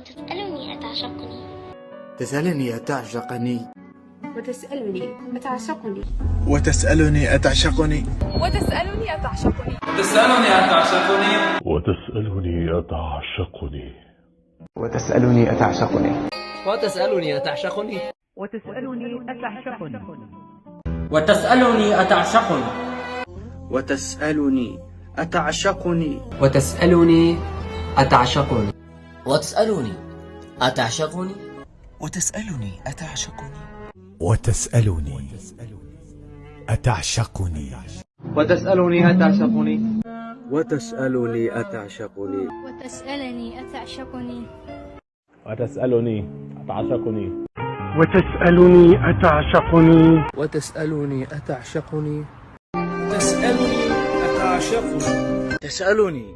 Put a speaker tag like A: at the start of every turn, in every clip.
A: وتسألني أتعشقني.
B: تسألني أتعشقني.
C: وتسألني أتعشقني.
D: وتسألني أتعشقني.
C: وتسألني أتعشقني.
E: تسألني أتعشقني.
F: وتسألني أتعشقني.
G: وتسألني أتعشقني.
H: وتسألني أتعشقني.
I: وتسألني أتعشقني.
E: وتسألني أتعشقني.
B: وتسألني أتعشقني.
H: وتسألني أتعشقني.
J: وتسألني أتعشقني.
D: وتسألني أتعشقني.
K: وتسألني أتعشقني.
G: وتسألني أتعشقني.
B: وتسألني أتعشقني.
A: وتسألني أتعشقني.
F: وتسألني أتعشقني.
K: وتسألني أتعشقني.
H: وتسألني أتعشقني.
E: تسألني أتعشقني.
B: تسألني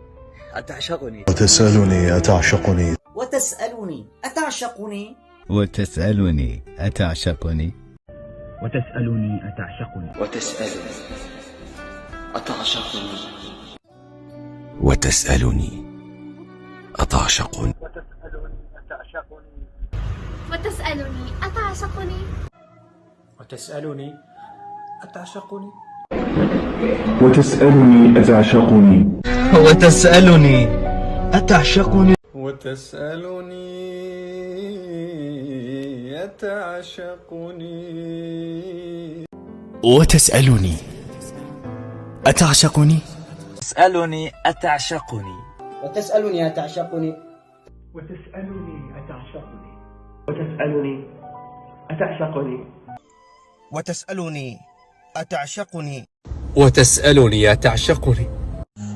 B: أتعشقني.
D: وتسألني أتعشقني.
J: وتسألني أتعشقني.
K: وتسألني أتعشقني.
G: وتسألني أتعشقني.
B: وتسألني أتعشقني.
K: وتسألني أتعشقني.
A: وتسألني أتعشقني.
E: وتسألني أتعشقني.
D: وتسألني أتعشقني.
G: وتسألني أتعشقني.
E: وتسألني أتعشقني.
K: وتسألني أتعشقني.
B: تسألني أتعشقني.
H: وتسألني أتعشقني.
G: وتسألني أتعشقني. وتسألني أتعشقني.
D: وتسألني أتعشقني.
H: وتسألني أتعشقني.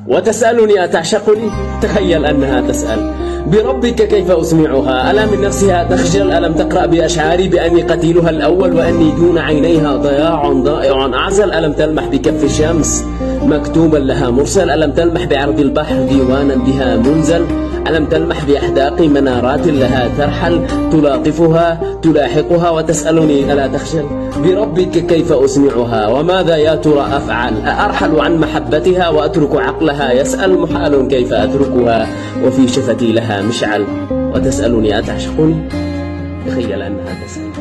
H: وتسألني أتعشقني. تخيل أنها تسأل: بربك كيف أسمعها؟ ألا من نفسها تخجل؟ ألم تقرأ بأشعاري بأني قتيلها الأول وأني دون عينيها ضياع ضائع أعزل؟ ألم تلمح بكف الشمس مكتوبا لها مرسل؟ ألم تلمح بعرض البحر ديوانا بها منزل؟ ألم تلمح بأحداق منارات لها ترحل تلاطفها تلاحقها؟ وتسألني ألا تخجل؟ بربك كيف أسمعها؟ وماذا يا ترى أفعل؟ أرحل عن محبتها وأترك عقلها يسأل؟ محال كيف أتركها وفي شفتي لها مشعل. وتسألني أتعشقني. تخيل أنها تسأل.